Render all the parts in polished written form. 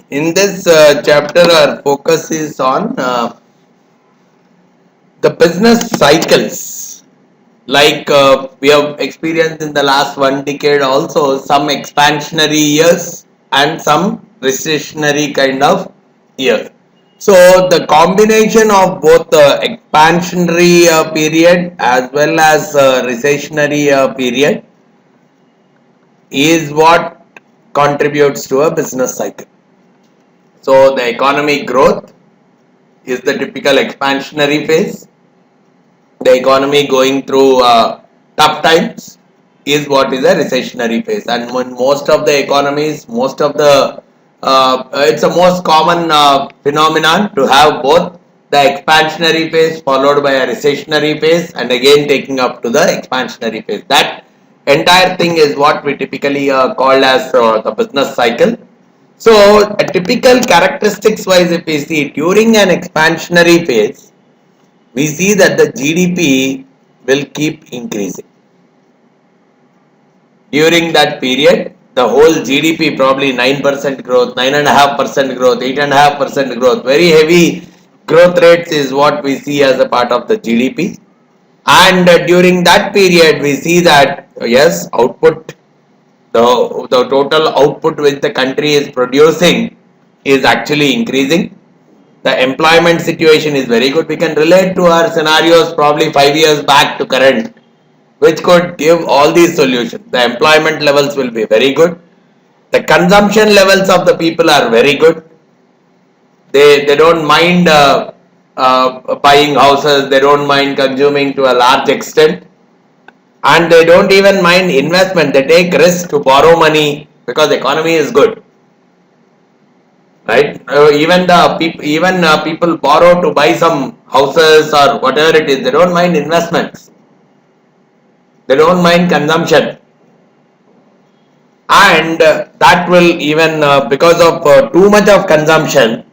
In this chapter, our focus is on the business cycles. Like we have experienced in the last one decade, also some expansionary years and some recessionary kind of years. So the combination of both the expansionary period as well as recessionary period is what contributes to a business cycle. So the economic growth is the typical expansionary phase. The economy going through tough times is what is a recessionary phase. And when most of the economies, most of the it's a most common phenomenon to have both the expansionary phase followed by a recessionary phase and again taking up to the expansionary phase. That entire thing is what we typically call as the business cycle. So a typical characteristics wise, if we see during an expansionary phase, we see that the GDP will keep increasing. During that period, the whole GDP probably 9% growth, 9.5% growth, 8.5% growth, very heavy growth rates is what we see as a part of the GDP. And during that period, we see that yes, output, the total output which the country is producing is actually increasing. The employment situation is very good. We can relate to our scenarios probably 5 years back to current, which could give all these solutions. The employment levels will be very good. The consumption levels of the people are very good. They don't mind buying houses. They don't mind consuming to a large extent, and they don't even mind investment. They take risk to borrow money because the economy is good. Right? Even people borrow to buy some houses or whatever it is. They don't mind investments. They don't mind consumption, and that will even because of too much of consumption,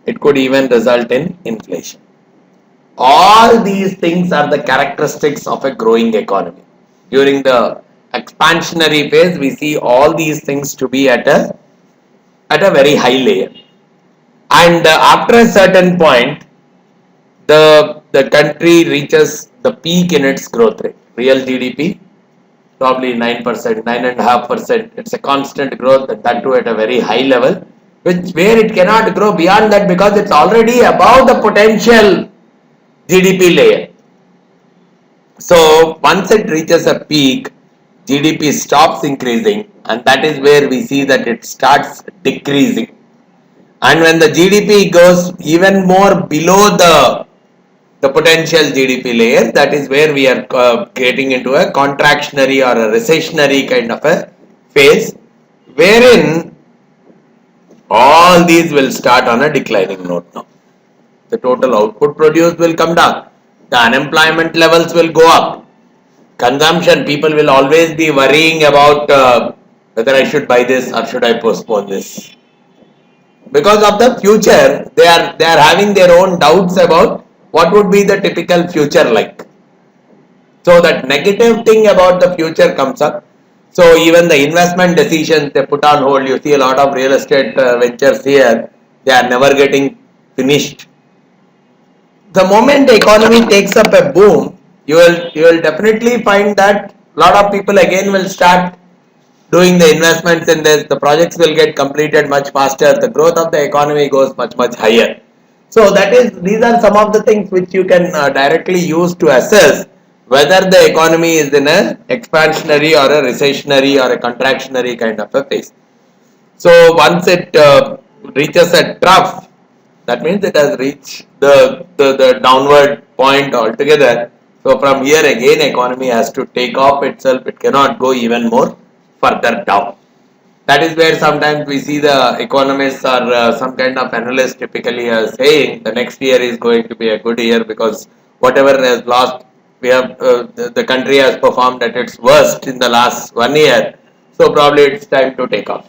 it could even result in inflation. All these things are the characteristics of a growing economy. During the expansionary phase, we see all these things to be at a very high layer. And after a certain point, the country reaches the peak in its growth rate. Real GDP probably 9%, 9.5%. It's a constant growth, and that too at a very high level, which where it cannot grow beyond that because it's already above the potential GDP layer. So once it reaches a peak, GDP stops increasing, and that is where we see that it starts decreasing. And when the GDP goes even more below the potential GDP layer, that is where we are getting into a contractionary or a recessionary kind of a phase, wherein all these will start on a declining note now. The total output produced will come down. The unemployment levels will go up. Consumption, people will always be worrying about whether I should buy this or should I postpone this. Because of the future, they are having their own doubts about what would be the typical future like. So that negative thing about the future comes up. So even the investment decisions they put on hold. You see a lot of real estate ventures here, they are never getting finished. The moment the economy takes up a boom, you will definitely find that a lot of people again will start doing the investments in this. The projects will get completed much faster. The growth of the economy goes much higher. So these are some of the things which you can directly use to assess whether the economy is in a expansionary or a recessionary or a contractionary kind of a phase. So once it reaches a trough, that means it has reached the downward point altogether. So from here again economy has to take off itself. It cannot go even more further down. That is where sometimes we see the economists or some kind of analysts typically saying the next year is going to be a good year because whatever has lost, we have the country has performed at its worst in the last 1 year. So probably it's time to take off.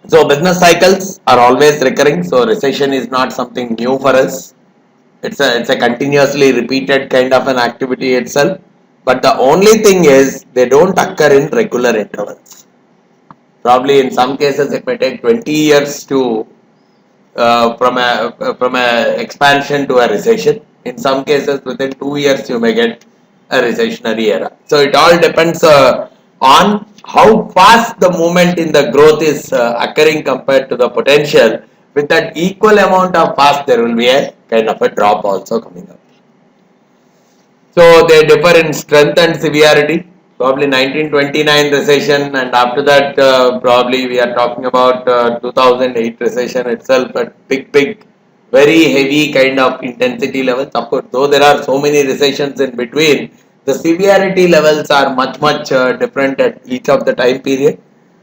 So business cycles are always recurring. So recession is not something new for us. It's a continuously repeated kind of an activity itself. But the only thing is they don't occur in regular intervals. Probably in some cases it may take 20 years to from a expansion to a recession. In some cases, within 2 years, you may get a recessionary era. So it all depends on how fast the movement in the growth is occurring compared to the potential. With that equal amount of fast, there will be a kind of a drop also coming up. So they differ in strength and severity. Probably 1929 recession, and after that, probably we are talking about 2008 recession itself, but big, very heavy kind of intensity levels. Of course, though there are so many recessions in between, the severity levels are much different at each of the time period,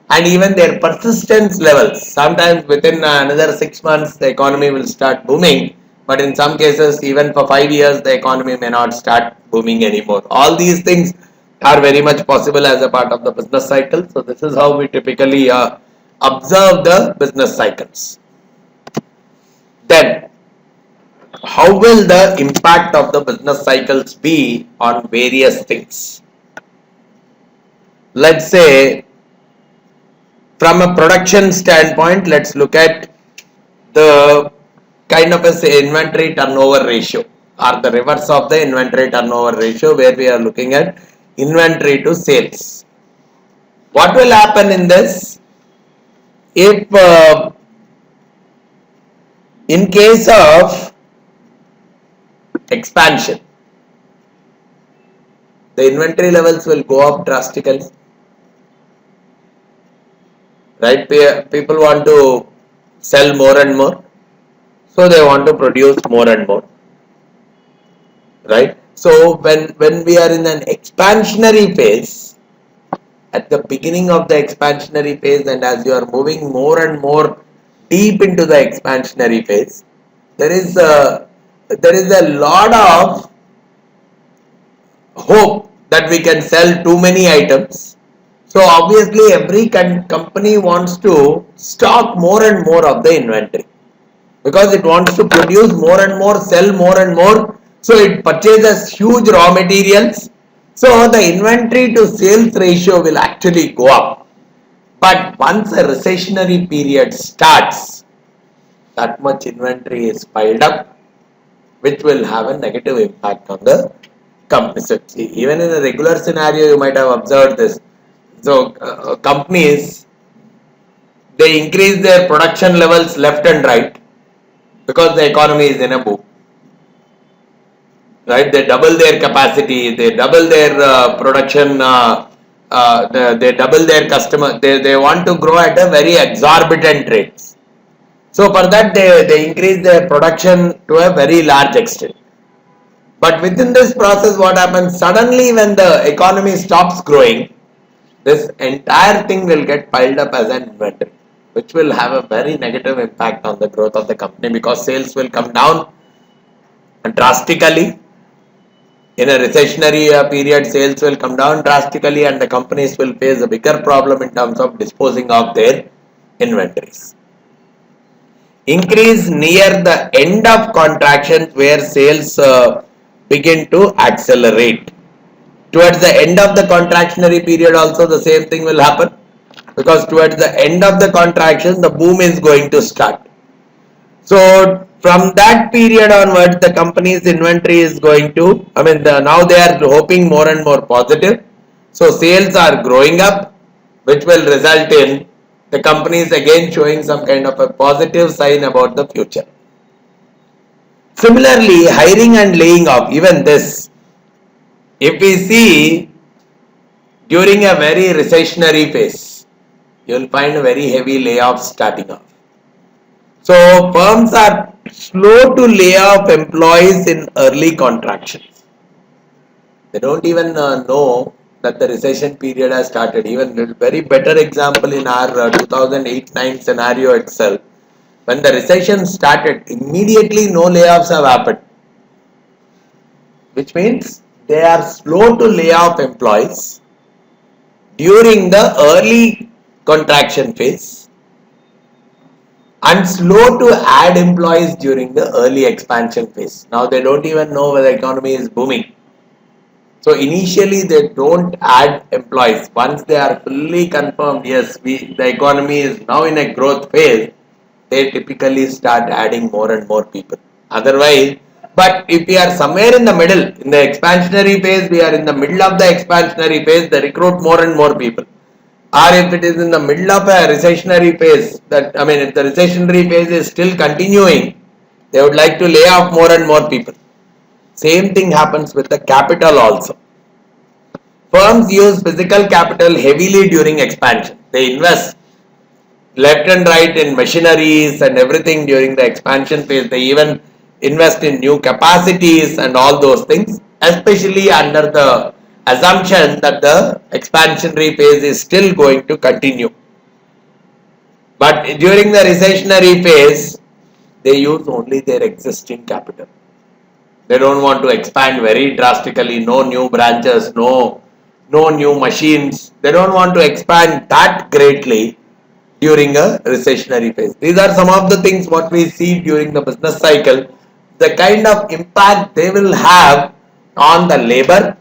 and even their persistence levels. Sometimes within another 6 months, the economy will start booming, but in some cases, even for 5 years, the economy may not start booming anymore. All these things are very much possible as a part of the business cycle. So this is how we typically observe the business cycles. Then, how will the impact of the business cycles be on various things? Let's say, from a production standpoint, let's look at the kind of a inventory turnover ratio, or the reverse of the inventory turnover ratio, where we are looking at inventory to sales. What will happen in this? If in case of expansion, the inventory levels will go up drastically, right? People want to sell more and more, so they want to produce more and more, right? So when we are in an expansionary phase, at the beginning of the expansionary phase, and as you are moving more and more deep into the expansionary phase, there is a lot of hope that we can sell too many items. So obviously every company wants to stock more and more of the inventory, because it wants to produce more and more, sell more and more. So it purchases huge raw materials. So the inventory to sales ratio will actually go up. But once a recessionary period starts, that much inventory is piled up, which will have a negative impact on the company. So even in a regular scenario, you might have observed this. So companies, they increase their production levels left and right because the economy is in a boom. Right? They double their capacity, they double their production, they double their customer. They want to grow at a very exorbitant rates. So for that, they increase their production to a very large extent. But within this process, what happens? Suddenly, when the economy stops growing, this entire thing will get piled up as an inventory, which will have a very negative impact on the growth of the company, because sales will come down drastically. In a recessionary period, sales will come down drastically, and the companies will face a bigger problem in terms of disposing of their inventories. Increase near the end of contractions, where sales begin to accelerate. Towards the end of the contractionary period also the same thing will happen, because towards the end of the contraction the boom is going to start. So from that period onwards, the company's inventory is going to, now they are hoping more and more positive. So sales are growing up, which will result in the companies again showing some kind of a positive sign about the future. Similarly, hiring and laying off, even this, if we see during a very recessionary phase, you will find very heavy layoffs starting off. So firms are slow to lay off employees in early contractions. They don't even know that the recession period has started. Even a very better example in our 2008-9 scenario itself, when the recession started, immediately no layoffs have happened, which means they are slow to lay off employees during the early contraction phase, and slow to add employees during the early expansion phase. Now they don't even know whether the economy is booming. So initially they don't add employees. Once they are fully confirmed, yes, the economy is now in a growth phase, they typically start adding more and more people. Otherwise, but if we are somewhere in the middle, in the expansionary phase, we are in the middle of the expansionary phase, they recruit more and more people. Or if it is in the middle of a recessionary phase, if the recessionary phase is still continuing, they would like to lay off more and more people. Same thing happens with the capital also. Firms use physical capital heavily during expansion. They invest left and right in machineries and everything during the expansion phase. They even invest in new capacities and all those things, especially under the assumption that the expansionary phase is still going to continue. But during the recessionary phase, they use only their existing capital. They don't want to expand very drastically, no new branches, no new machines. They don't want to expand that greatly during a recessionary phase. These are some of the things what we see during the business cycle, the kind of impact they will have on the labor,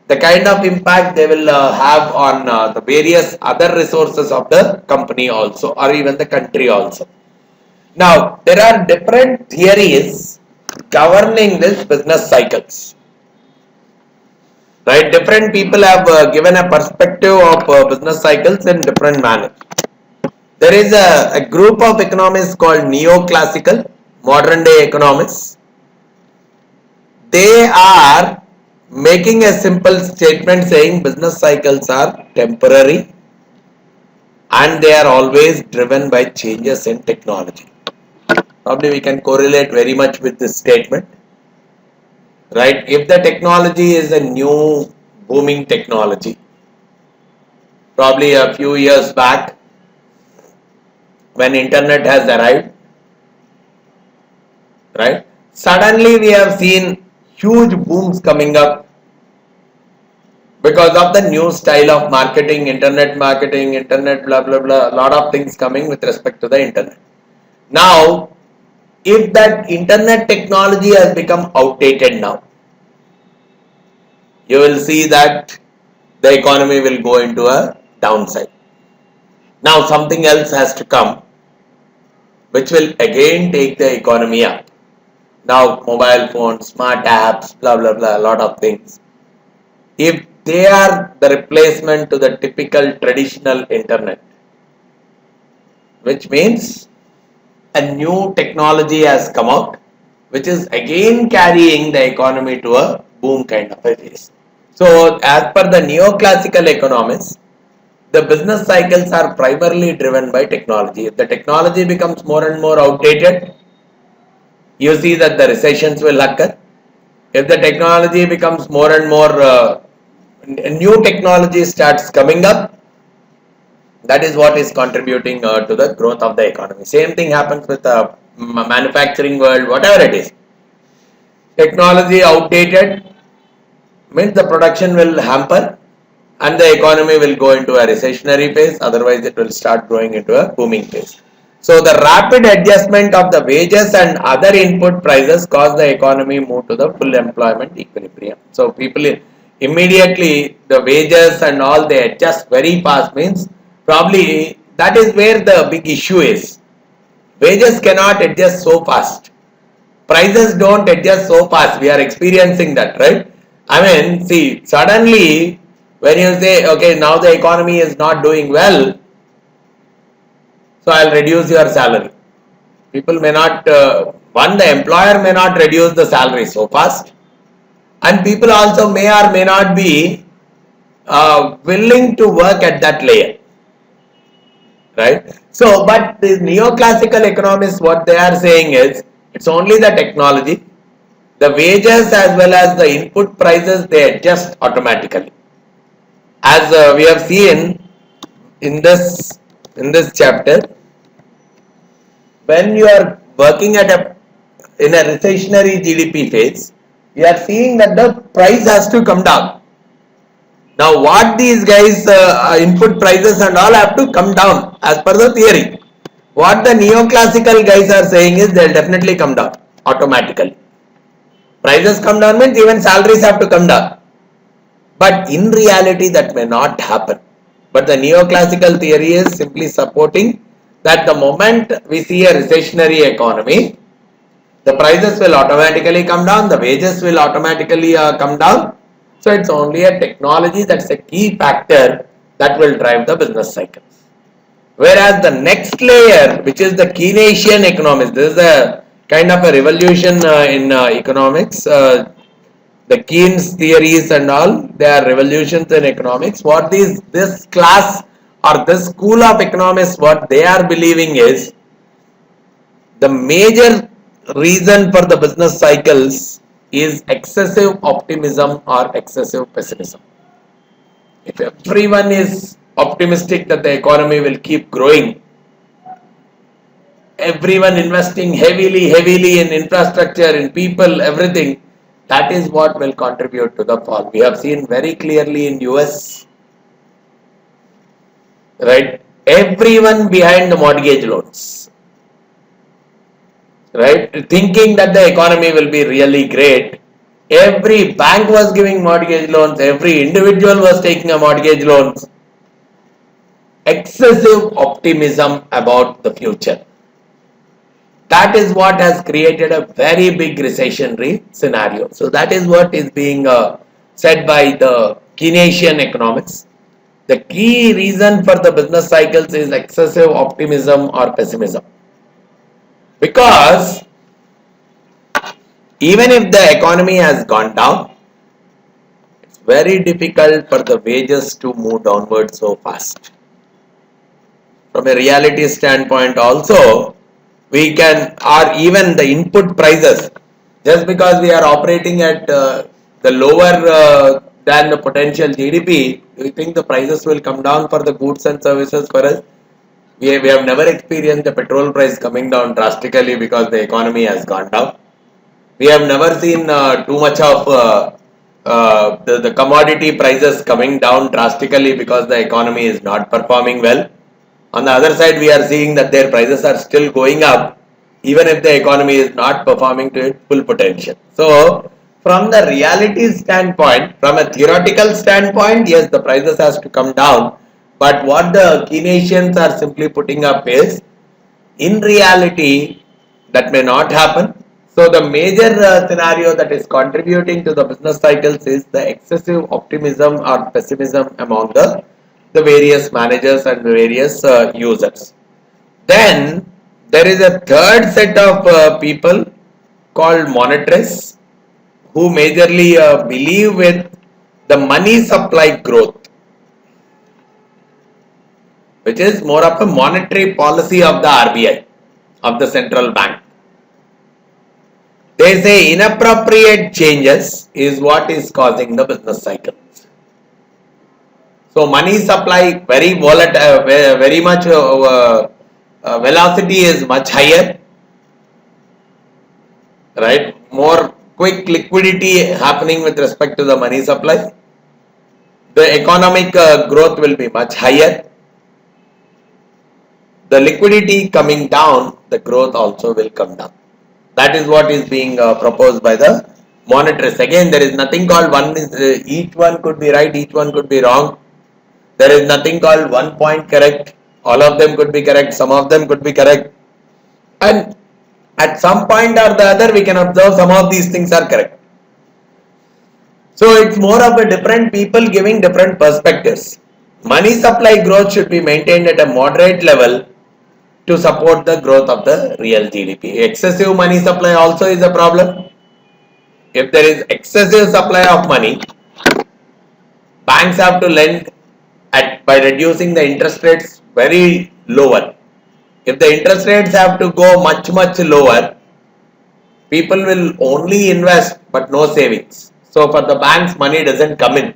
the kind of impact they will have on the various other resources of the company also, or even the country also. Now, there are different theories governing this business cycles. Right? Different people have given a perspective of business cycles in different manners. There is a group of economists called neoclassical, modern day economists. They are making a simple statement saying business cycles are temporary and they are always driven by changes in technology. Probably we can correlate very much with this statement. Right? If the technology is a new booming technology, probably a few years back when internet has arrived, right? Suddenly we have seen huge booms coming up because of the new style of marketing, internet blah blah blah, a lot of things coming with respect to the internet. Now, if that internet technology has become outdated now, you will see that the economy will go into a downside. Now something else has to come which will again take the economy up. Now mobile phones, smart apps, blah blah blah, a lot of things. If they are the replacement to the typical traditional internet, which means a new technology has come out, which is again carrying the economy to a boom kind of a phase. So as per the neoclassical economists, the business cycles are primarily driven by technology. If the technology becomes more and more outdated, you see that the recessions will occur. If the technology becomes more and more, new technology starts coming up, that is what is contributing to the growth of the economy. Same thing happens with the manufacturing world, whatever it is. Technology outdated means the production will hamper and the economy will go into a recessionary phase, otherwise it will start going into a booming phase. So the rapid adjustment of the wages and other input prices cause the economy move to the full employment equilibrium. So people immediately, the wages and all, they adjust very fast, means probably that is where the big issue is. Wages cannot adjust so fast. Prices don't adjust so fast. We are experiencing that, right? I mean, see, suddenly when you say, okay, now the economy is not doing well, so I'll reduce your salary. People may not, the employer may not reduce the salary so fast, and people also may or may not be willing to work at that layer, right? So, but the neoclassical economists, what they are saying is, it's only the technology, the wages as well as the input prices, they adjust automatically. As we have seen in this chapter, when you are working at in a recessionary GDP phase, you are seeing that the price has to come down. Now what these guys input prices and all have to come down as per the theory. What the neoclassical guys are saying is they'll definitely come down automatically. Prices come down means even salaries have to come down. But in reality, that may not happen. But the neoclassical theory is simply supporting that the moment we see a recessionary economy, the prices will automatically come down, the wages will automatically come down. So it's only a technology that's a key factor that will drive the business cycles. Whereas the next layer, which is the Keynesian economics, this is a kind of a revolution in economics. The Keynes theories and all, they are revolutions in economics. What this class or this school of economics, what they are believing is the major reason for the business cycles is excessive optimism or excessive pessimism. If everyone is optimistic that the economy will keep growing, everyone investing heavily in infrastructure, in people, everything, that is what will contribute to the fall. We have seen very clearly in US, right? Everyone behind the mortgage loans, right? Thinking that the economy will be really great. Every bank was giving mortgage loans, every individual was taking a mortgage loans. Excessive optimism about the future. That is what has created a very big recessionary scenario. So that is what is being said by the Keynesian economics. The key reason for the business cycles is excessive optimism or pessimism. Because even if the economy has gone down, it's very difficult for the wages to move downward so fast. From a reality standpoint also, we can, or even the input prices, just because we are operating at the lower than the potential GDP, do you think the prices will come down for the goods and services for us? We have never experienced the petrol price coming down drastically because the economy has gone down. We have never seen too much of the commodity prices coming down drastically because the economy is not performing well. On the other side, we are seeing that their prices are still going up even if the economy is not performing to its full potential. So, from the reality standpoint, from a theoretical standpoint, yes, the prices has to come down. But what the Keynesians are simply putting up is, in reality, that may not happen. So the major scenario that is contributing to the business cycles is the excessive optimism or pessimism among the various managers and the various users. Then there is a third set of people called monetarists who majorly believe with the money supply growth, which is more of a monetary policy of the RBI, of the central bank. They say inappropriate changes is what is causing the business cycle. So money supply very volatile, very much velocity is much higher, right? More quick liquidity happening with respect to the money supply. The economic growth will be much higher. The liquidity coming down, the growth also will come down. That is what is being proposed by the monetarists. Again, there is nothing called one is each one could be right, each one could be wrong. There is nothing called one point correct. All of them could be correct, some of them could be correct. And at some point or the other, we can observe some of these things are correct. So it's more of a different people giving different perspectives. Money supply growth should be maintained at a moderate level to support the growth of the real GDP. Excessive money supply also is a problem. If there is excessive supply of money, banks have to lend by reducing the interest rates very lower. If the interest rates have to go much lower, people will only invest but no savings. So for the banks, money doesn't come in.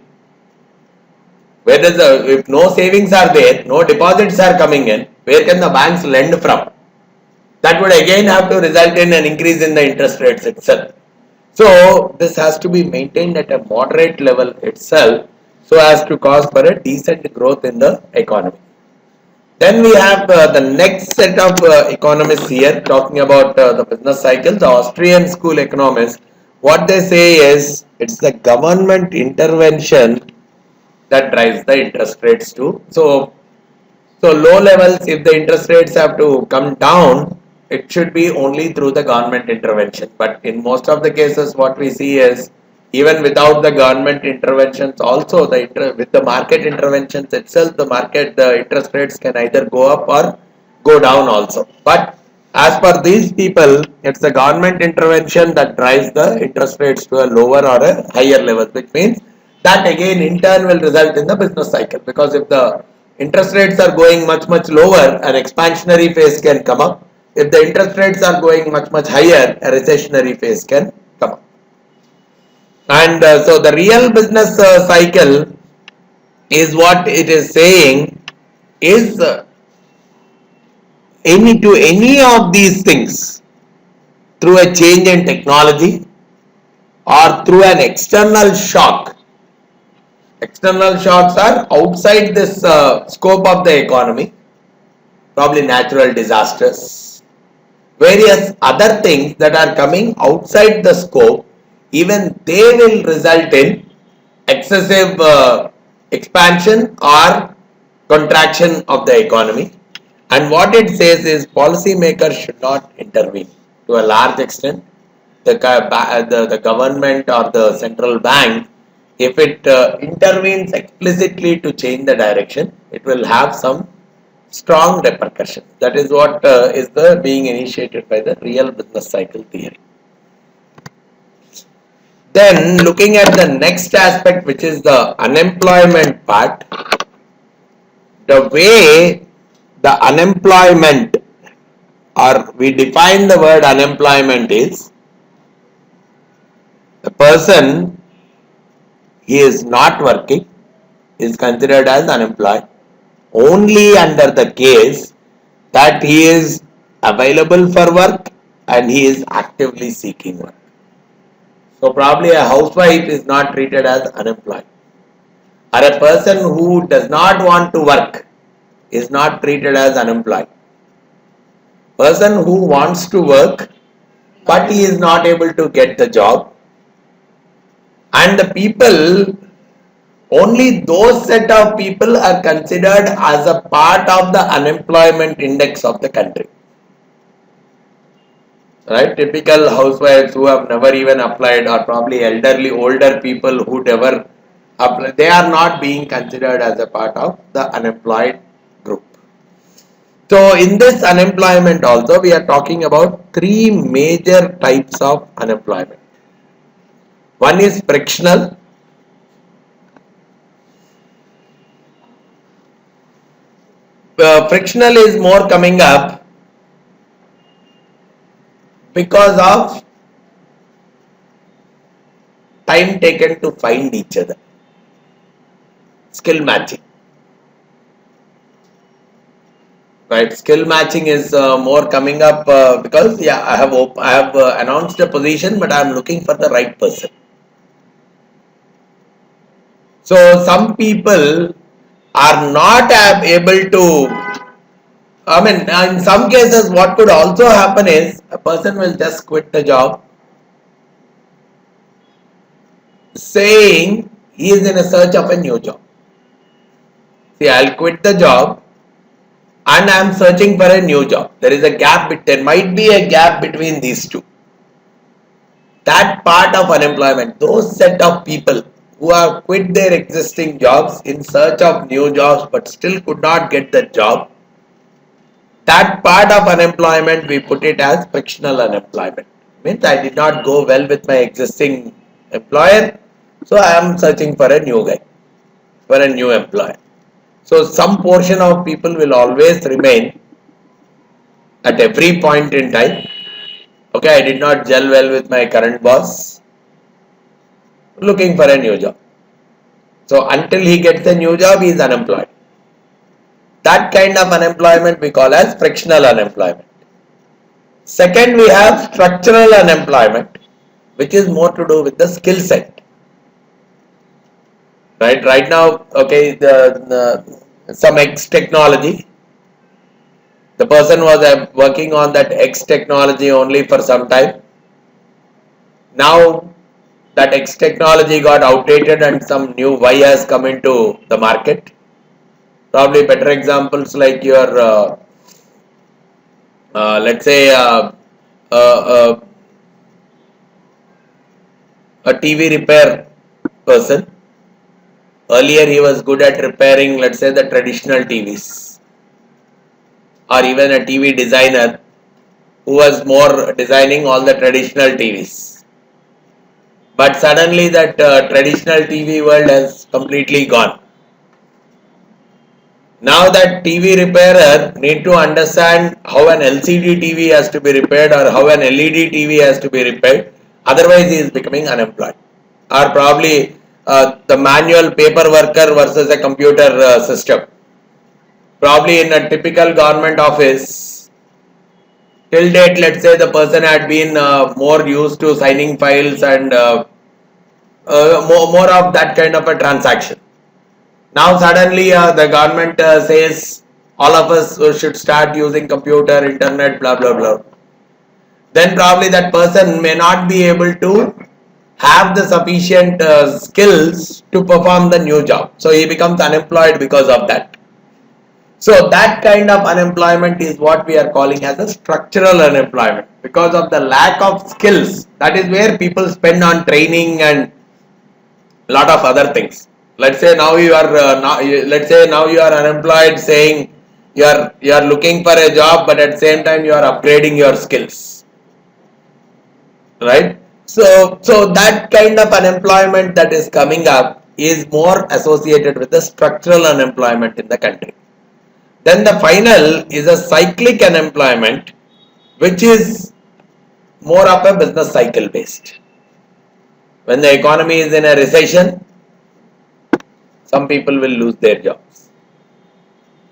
If no savings are there, no deposits are coming in, where can the banks lend from? That would again have to result in an increase in the interest rates itself. So this has to be maintained at a moderate level itself so as to cause for a decent growth in the economy. Then we have the next set of economists here talking about the business cycle, the Austrian school economists. What they say is it's the government intervention that drives the interest rates too. So low levels, if the interest rates have to come down, it should be only through the government intervention. But in most of the cases, what we see is even without the government interventions, also with the market interventions itself, the interest rates can either go up or go down also. But as per these people, it's the government intervention that drives the interest rates to a lower or a higher level, which means that again in turn will result in the business cycle, because if the interest rates are going much lower, an expansionary phase can come up. If the interest rates are going much higher, a recessionary phase can come up. And so the real business cycle is what it is saying is any of these things through a change in technology or through an external shock. External shocks are outside this scope of the economy, probably natural disasters, various other things that are coming outside the scope, even they will result in excessive expansion or contraction of the economy. And what it says is policymakers should not intervene to a large extent. The government or the central bank, if it intervenes explicitly to change the direction, it will have some strong repercussions. That is what is the being initiated by the real business cycle theory. Then looking at the next aspect, which is the unemployment part, the way the unemployment, or we define the word unemployment, is the person, he is not working, is considered as unemployed only under the case that he is available for work and he is actively seeking work. So probably a housewife is not treated as unemployed, or a person who does not want to work is not treated as unemployed. Person who wants to work but he is not able to get the job, and the people, only those set of people are considered as a part of the unemployment index of the country. Right? Typical housewives who have never even applied, or probably elderly, older people who never apply, they are not being considered as a part of the unemployed group. So in this unemployment also, we are talking about three major types of unemployment. One is frictional. Frictional is more coming up because of time taken to find each other. Skill matching. Right, skill matching is more coming up because I have announced a position, but I am looking for the right person. So some people are not able to. I mean, in some cases, what could also happen is a person will just quit the job, saying he is in a search of a new job. See, I'll quit the job and I am searching for a new job. There is a gap. There might be a gap between these two. That part of unemployment, those set of people who have quit their existing jobs in search of new jobs but still could not get the job, that part of unemployment we put it as frictional unemployment. Means I did not go well with my existing employer, so I am searching for a new guy, for a new employer. So some portion of people will always remain at every point in time. Okay, I did not gel well with my current boss, looking for a new job. So until he gets a new job, he is unemployed. That kind of unemployment we call as frictional unemployment. Second, we have structural unemployment, which is more to do with the skill set. Right now, okay, some X technology, the person was working on that X technology only for some time. Now that X technology got outdated and some new Y has come into the market. Probably better examples like your let's say uh, a TV repair person. Earlier he was good at repairing, let's say, the traditional TVs, or even a TV designer who was more designing all the traditional TVs. But suddenly that traditional TV world has completely gone. Now that TV repairer need to understand how an LCD TV has to be repaired or how an LED TV has to be repaired. Otherwise, he is becoming unemployed. Or probably the manual paper worker versus a computer system. Probably in a typical government office, till date, let's say the person had been more used to signing files and more of that kind of a transaction. Now suddenly the government says all of us should start using computer, internet, blah blah blah. Then probably that person may not be able to have the sufficient skills to perform the new job. So he becomes unemployed because of that. So that kind of unemployment is what we are calling as a structural unemployment. Because of the lack of skills, that is where people spend on training and a lot of other things. Let's say now you are let's say now you are unemployed, saying you are looking for a job, but at the same time you are upgrading your skills, right? So that kind of unemployment that is coming up is more associated with the structural unemployment in the country. Then the final is a cyclic unemployment, which is more of a business cycle based. When the economy is in a recession, some people will lose their jobs.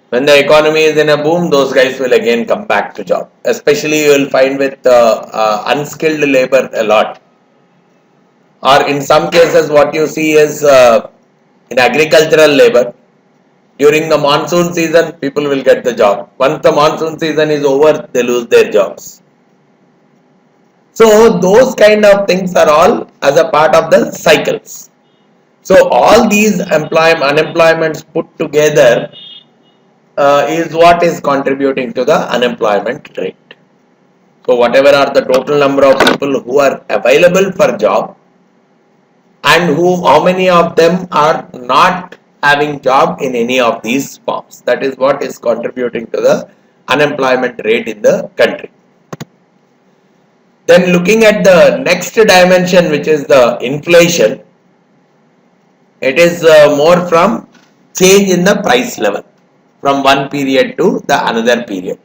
When the economy is in a boom, those guys will again come back to job. Especially you will find with unskilled labor a lot. Or in some cases what you see is in agricultural labor, during the monsoon season people will get the job. Once the monsoon season is over, they lose their jobs. So those kind of things are all as a part of the cycles. So all these unemployments put together is what is contributing to the unemployment rate. So whatever are the total number of people who are available for job and how many of them are not having job in any of these forms. That is what is contributing to the unemployment rate in the country. Then looking at the next dimension, which is the inflation, it is more from change in the price level from one period to the another period.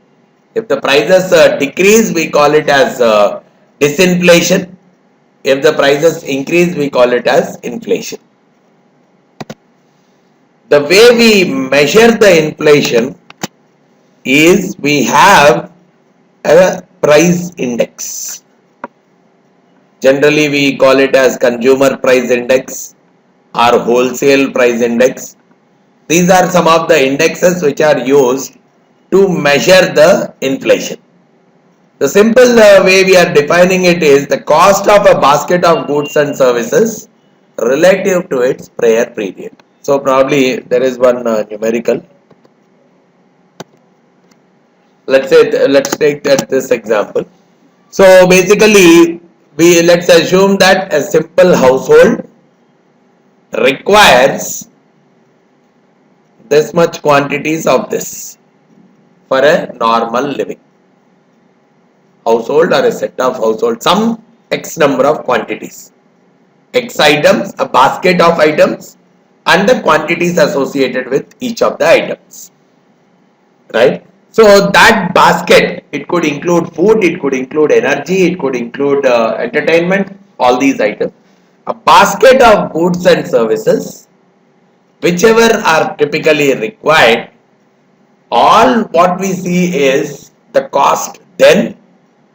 If the prices decrease, we call it as disinflation. If the prices increase, we call it as inflation. The way we measure the inflation is we have a price index. Generally, we call it as consumer price index or wholesale price index. These are some of the indexes which are used to measure the inflation. The simple way we are defining it is the cost of a basket of goods and services relative to its prior period. So probably there is one numerical. Let's take this example. So basically, let's assume that a simple household requires this much quantities of this for a normal living. Household or a set of household, some X number of quantities. X items, a basket of items, and the quantities associated with each of the items. Right? So that basket, it could include food, it could include energy, it could include entertainment, all these items. A basket of goods and services, whichever are typically required, all what we see is the cost then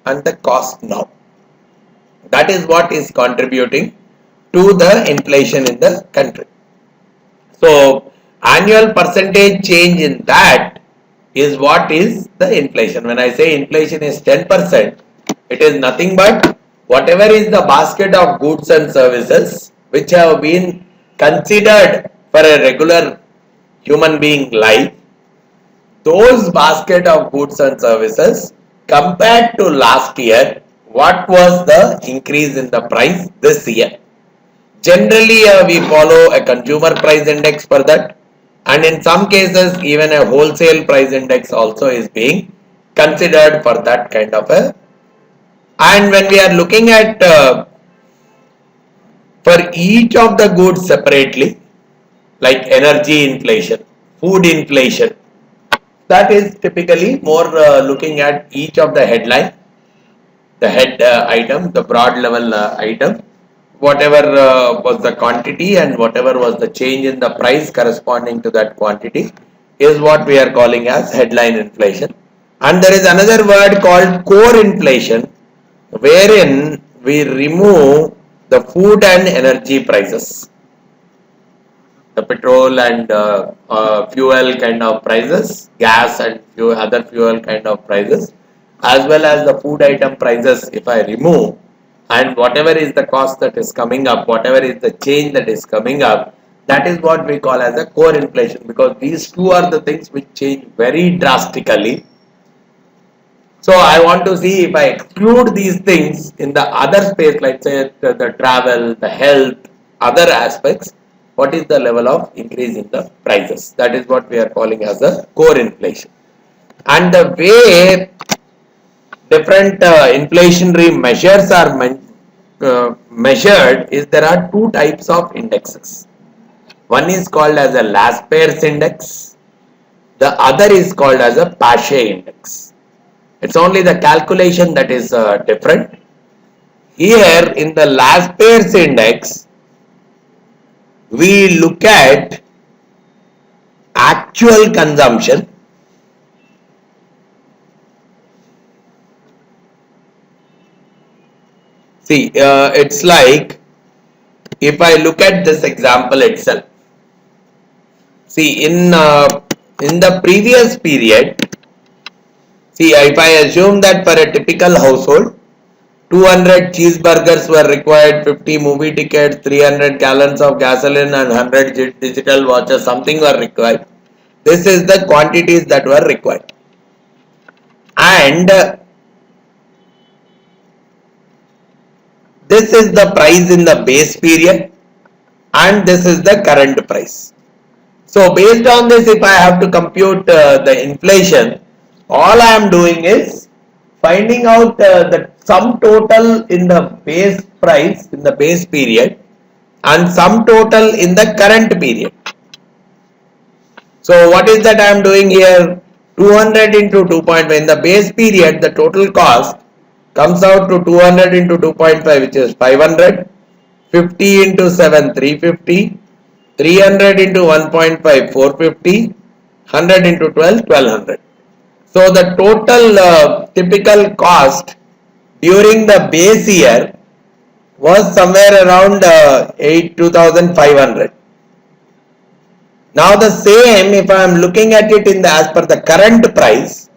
and the cost now. That is what is contributing to the inflation in the country. So annual percentage change in that is what is the inflation. When I say inflation is 10%, it is nothing but whatever is the basket of goods and services which have been considered for a regular human being life, those basket of goods and services compared to last year, what was the increase in the price this year? Generally, we follow a consumer price index for that, and in some cases, even a wholesale price index also is being considered for that kind of a. And when we are looking at for each of the goods separately, like energy inflation, food inflation, that is typically more looking at each of the headline, the head item, the broad level item, whatever was the quantity and whatever was the change in the price corresponding to that quantity is what we are calling as headline inflation. And there is another word called core inflation, wherein we remove the food and energy prices, the petrol and fuel kind of prices, gas and other fuel kind of prices, as well as the food item prices. If I remove, and whatever is the cost that is coming up, whatever is the change that is coming up, that is what we call as a core inflation, because these two are the things which change very drastically. So I want to see if I exclude these things in the other space, like say the travel, the health, other aspects, what is the level of increase in the prices? That is what we are calling as a core inflation. And the way different inflationary measures are measured is there are two types of indexes. One is called as a last pairs index. The other is called as a Pache index. It's only the calculation that is different. Here in the last pairs index, we look at actual consumption. See, it's like if I look at this example itself. See, in the previous period, see, if I assume that for a typical household, 200 cheeseburgers were required, 50 movie tickets, 300 gallons of gasoline and 100 digital watches, something were required. This is the quantities that were required. And this is the price in the base period and this is the current price. So based on this, if I have to compute the inflation, all I am doing is finding out the sum total in the base price in the base period and sum total in the current period. So what is that I am doing here? 200 into 2.5 in the base period, the total cost comes out to 200 into 2.5, which is 500, 50 into 7, 350, 300 into 1.5, 450, 100 into 12, 1200. So the total typical cost during the base year was somewhere around 2,500. Now the same, if I am looking at it in the as per the current price,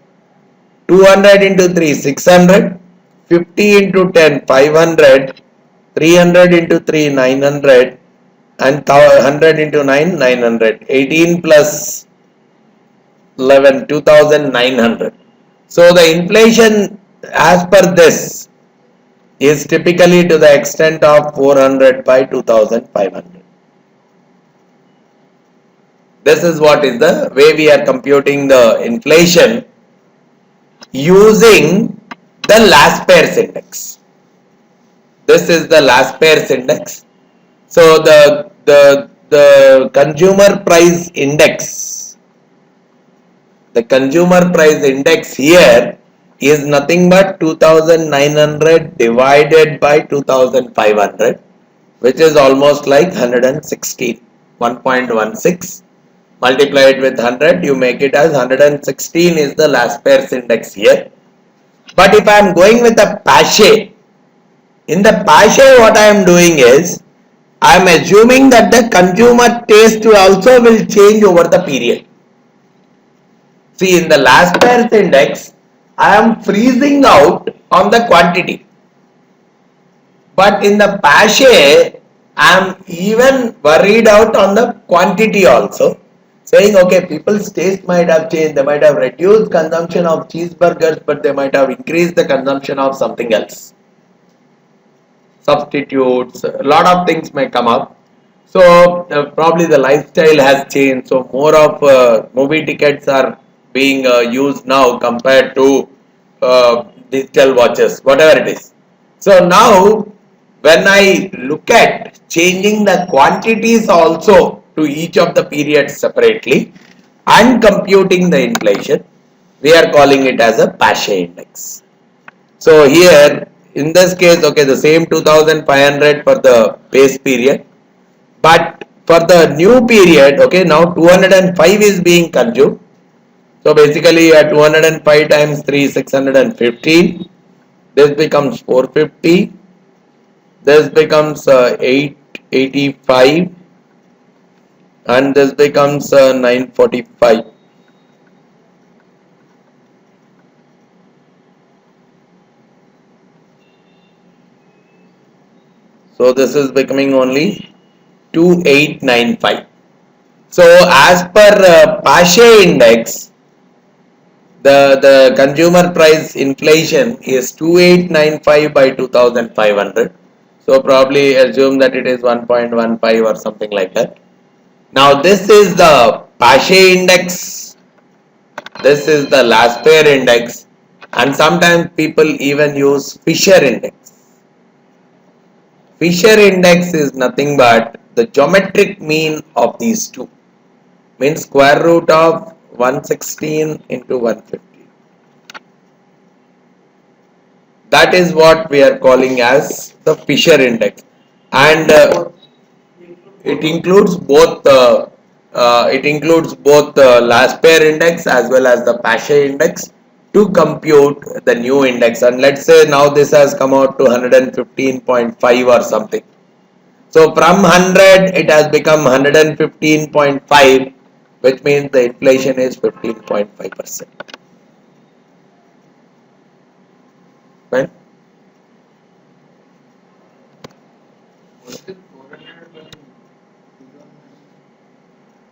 200 into 3, 600, 50 into 10, 500, 300 into 3, 900, and 100 into 9, 900. 18 plus 11, 2,900. So the inflation as per this is typically to the extent of 400 by 2,500. This is what is the way we are computing the inflation using the last pairs index. This is the last pairs index. So the consumer price index, the consumer price index here is nothing but 2,900 divided by 2,500, which is almost like 116, 1.16. Multiply it with 100, you make it as 116 is the last pairs index here. But if I am going with a Pache, in the Pache what I am doing is, I am assuming that the consumer taste also will change over the period. See, in the last pairs index, I am freezing out on the quantity. But in the Pache, I am even worried out on the quantity also. Saying, okay, people's taste might have changed. They might have reduced consumption of cheeseburgers, but they might have increased the consumption of something else. Substitutes, a lot of things may come up. So probably the lifestyle has changed. So more of movie tickets are being used now compared to digital watches, whatever it is. So now when I look at changing the quantities also to each of the periods separately and computing the inflation, we are calling it as a Pache index. So here in this case, okay, the same 2500 for the base period, but for the new period, okay, now 205 is being consumed. So basically 205 times 3, 615. This becomes 450. This becomes 885. And this becomes 945. So this is becoming only 2895. So as per Pache index, the consumer price inflation is 2895 by 2500. So probably assume that it is 1.15 or something like that. Now this is the Pache index. This is the last pair index. And sometimes people even use Fisher index. Fisher index is nothing but the geometric mean of these two. Means square root of 116 into 150. That is what we are calling as the Fisher index, and it includes both the last pair index as well as the Pache index to compute the new index. And let's say now this has come out to 115.5 or something. So from 100 it has become 115.5, which means the inflation is 15.5%. Right?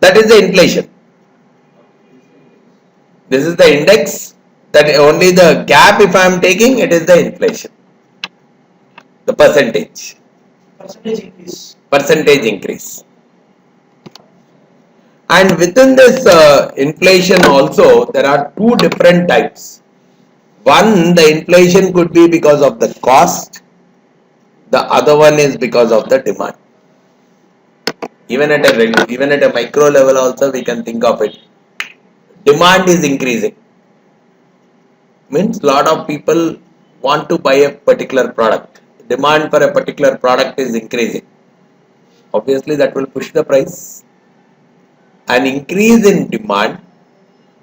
That is the inflation. This is the index. That only the gap, if I am taking, it is the inflation. The percentage. Percentage increase. And within this inflation also, there are two different types. One, the inflation could be because of the cost. The other one is because of the demand. Even at a micro level also, we can think of it. Demand is increasing. Means lot of people want to buy a particular product. Demand for a particular product is increasing. Obviously, that will push the price. An increase in demand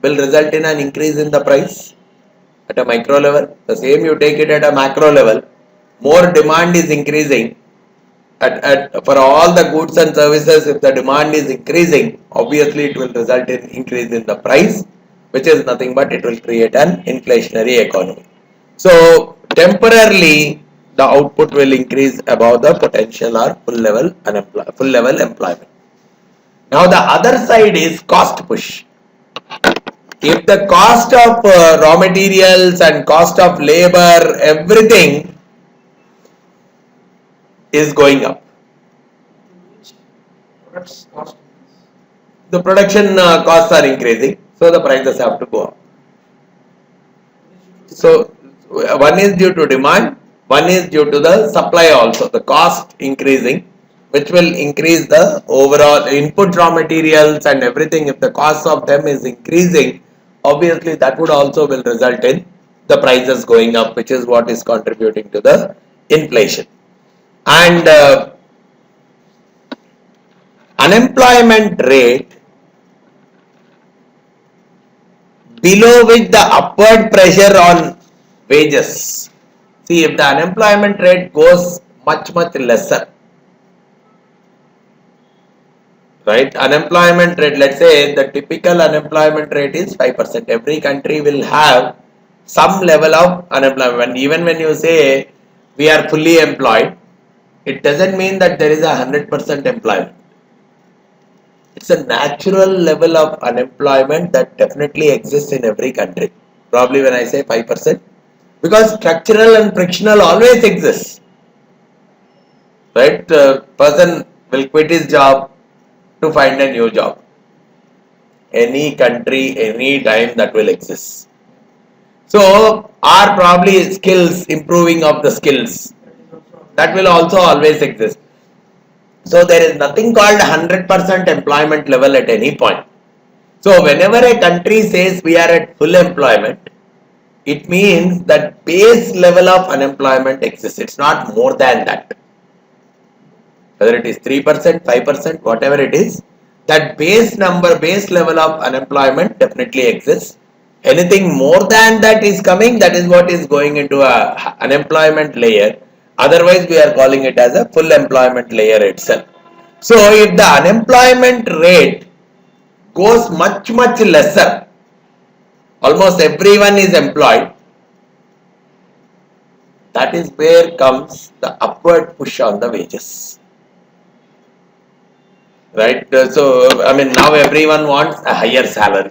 will result in an increase in the price at a micro level. The same you take it at a macro level. More demand is increasing. For all the goods and services, if the demand is increasing, obviously it will result in increase in the price, which is nothing but it will create an inflationary economy. So temporarily the output will increase above the potential or full level employment. Now the other side is cost push. If the cost of raw materials and cost of labor, everything is going up, the production costs are increasing, so the prices have to go up. So one is due to demand, one is due to the supply also, the cost increasing, which will increase the overall input raw materials and everything. If the cost of them is increasing, obviously that would also will result in the prices going up, which is what is contributing to the inflation. And unemployment rate below which the upward pressure on wages. See, if the unemployment rate goes much lesser, right? Unemployment rate, let's say the typical unemployment rate is 5%. Every country will have some level of unemployment. Even when you say we are fully employed, it doesn't mean that there is a 100% employment. It's a natural level of unemployment that definitely exists in every country. Probably when I say 5%, because structural and frictional always exists, right? Person will quit his job to find a new job. Any country, any time that will exist. So, are probably skills, improving of the skills, that will also always exist. So, there is nothing called 100% employment level at any point. So, whenever a country says we are at full employment, it means that base level of unemployment exists. It's not more than that. Whether it is 3%, 5%, whatever it is, that base number, base level of unemployment definitely exists. Anything more than that is coming, that is what is going into a unemployment layer. Otherwise, we are calling it as a full employment layer itself. So, if the unemployment rate goes much lesser, almost everyone is employed, that is where comes the upward push on the wages. Right? So, I mean, now everyone wants a higher salary,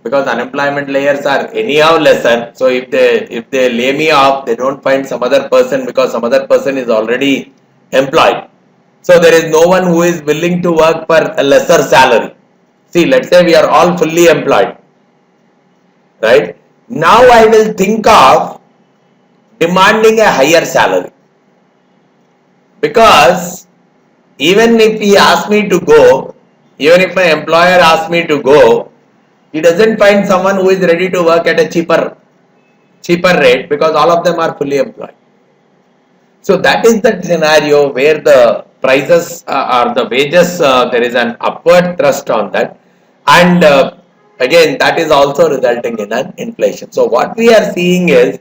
because unemployment layers are anyhow lesser. So, if they lay me off, they don't find some other person, because some other person is already employed. So, there is no one who is willing to work for a lesser salary. See, let's say we are all fully employed, right? Now I will think of demanding a higher salary, because even if he asks me to go, even if my employer asks me to go, he doesn't find someone who is ready to work at a cheaper rate, because all of them are fully employed. So that is the scenario where the prices or the wages, there is an upward thrust on that, and again that is also resulting in an inflation. So what we are seeing is,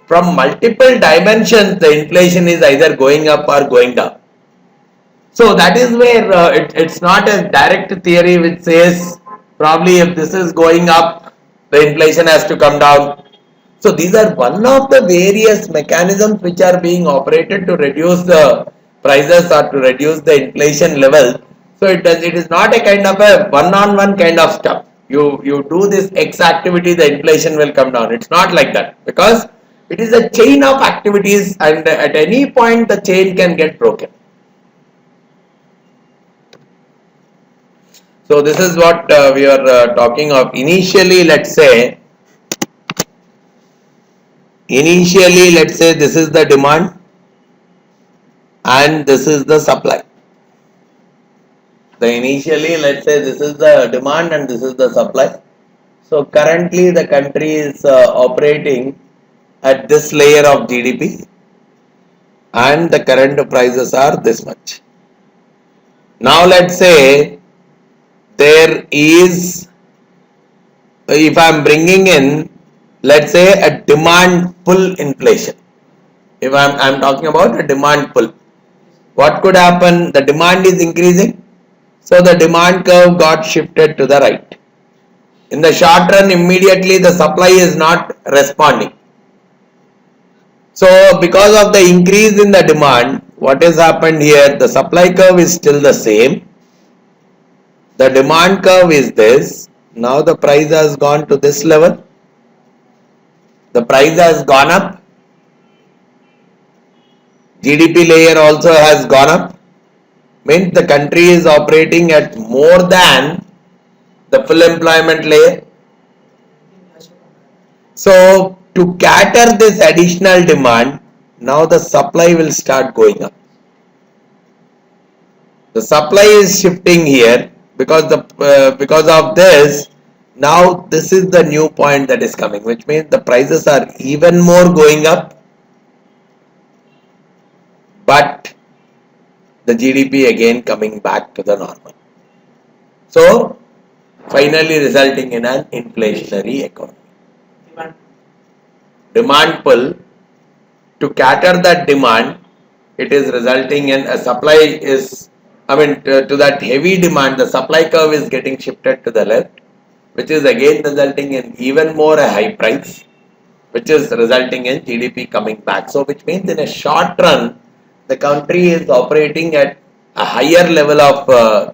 from multiple dimensions, the inflation is either going up or going down. So that is where it's not a direct theory which says probably if this is going up, the inflation has to come down. So these are one of the various mechanisms which are being operated to reduce the prices or to reduce the inflation level. So it is not a kind of a one-on-one kind of stuff. You do this X activity, the inflation will come down. It's not like that, because it is a chain of activities, and at any point the chain can get broken. So this is what we are talking of. Initially, let's say this is the demand and this is the supply. So initially, let's say this is the demand and this is the supply. So currently the country is operating at this layer of GDP, and the current prices are this much. Now let's say there is, if I am bringing in, let's say, a demand pull inflation. If I'm talking about a demand pull, what could happen? The demand is increasing, so the demand curve got shifted to the right. In the short run, immediately the supply is not responding. So because of the increase in the demand, what has happened here? The supply curve is still the same. The demand curve is this. Now the price has gone to this level. The price has gone up. GDP layer also has gone up. Means the country is operating at more than the full employment layer. So to cater this additional demand, now the supply will start going up. The supply is shifting here, because of this. Now this is the new point that is coming, which means the prices are even more going up, but the GDP again coming back to the normal. So finally resulting in an inflationary economy. Demand pull, to cater that demand, it is resulting in a supply is, to that heavy demand, the supply curve is getting shifted to the left, which is again resulting in even more a high price, which is resulting in GDP coming back. So which means in a short run, the country is operating at a higher level of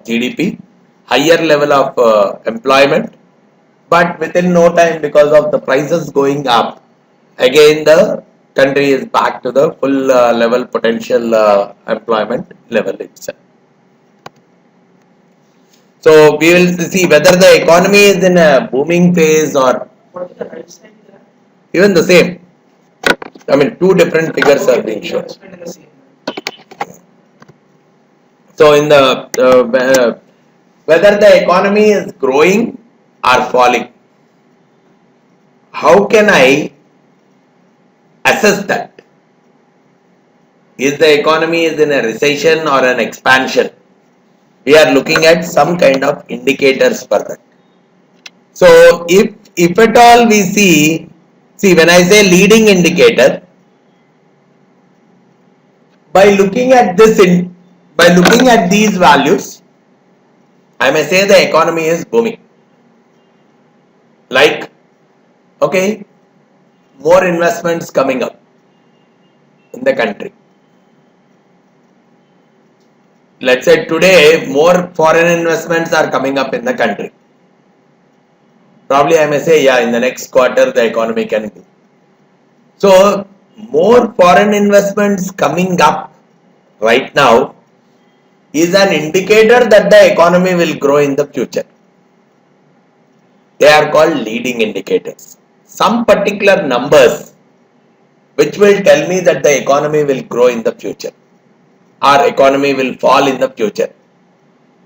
GDP, higher level of employment, but within no time, because of the prices going up, again the country is back to the full level potential employment level itself. So we will see whether the economy is in a booming phase or even the same. I mean, two different figures are being shown. So in the whether the economy is growing or falling, how can I assess that? Is the economy is in a recession or an expansion? We are looking at some kind of indicators for that. So if at all we see when I say leading indicator, by looking at these values, I may say the economy is booming. Like, okay, more investments coming up in the country. Let's say today more foreign investments are coming up in the country. Probably I may say, yeah, in the next quarter the economy can grow. So more foreign investments coming up right now is an indicator that the economy will grow in the future. They are called leading indicators. Some particular numbers which will tell me that the economy will grow in the future or economy will fall in the future.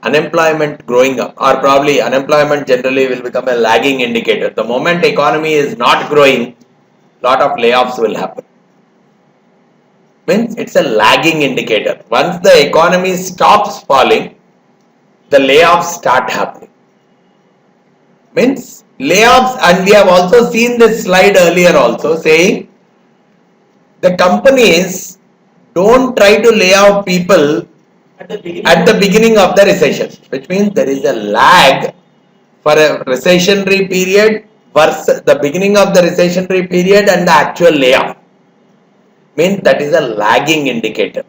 Unemployment growing up, or probably unemployment generally will become a lagging indicator. The moment economy is not growing, lot of layoffs will happen. Means it's a lagging indicator. Once the economy stops falling, the layoffs start happening. Means layoffs, and we have also seen this slide earlier also saying the companies don't try to lay off people at the beginning of the recession, which means there is a lag for a recessionary period versus the beginning of the recessionary period and the actual layoff. Means that is a lagging indicator.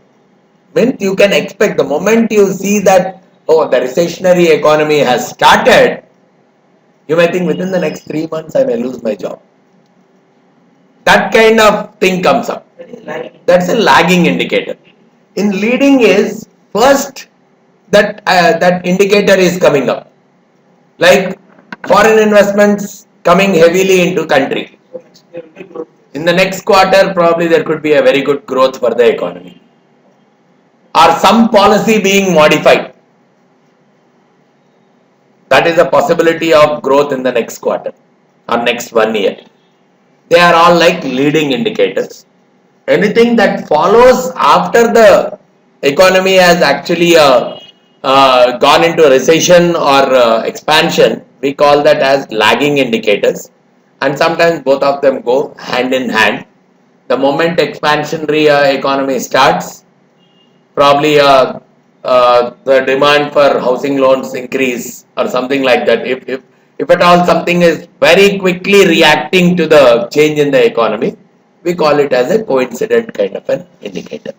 Means you can expect the moment you see that, oh, the recessionary economy has started, you may think within the next 3 months I may lose my job. That kind of thing comes up. That's a lagging indicator. In leading is first that indicator is coming up, like foreign investments coming heavily into country. In the next quarter, probably there could be a very good growth for the economy, or some policy being modified. That is a possibility of growth in the next quarter or next 1 year. They are all like leading indicators. Anything that follows after the economy has actually gone into recession or expansion, we call that as lagging indicators, and sometimes both of them go hand in hand. The moment expansionary economy starts, probably the demand for housing loans increase or something like that. If at all something is very quickly reacting to the change in the economy, we call it as a coincident kind of an indicator.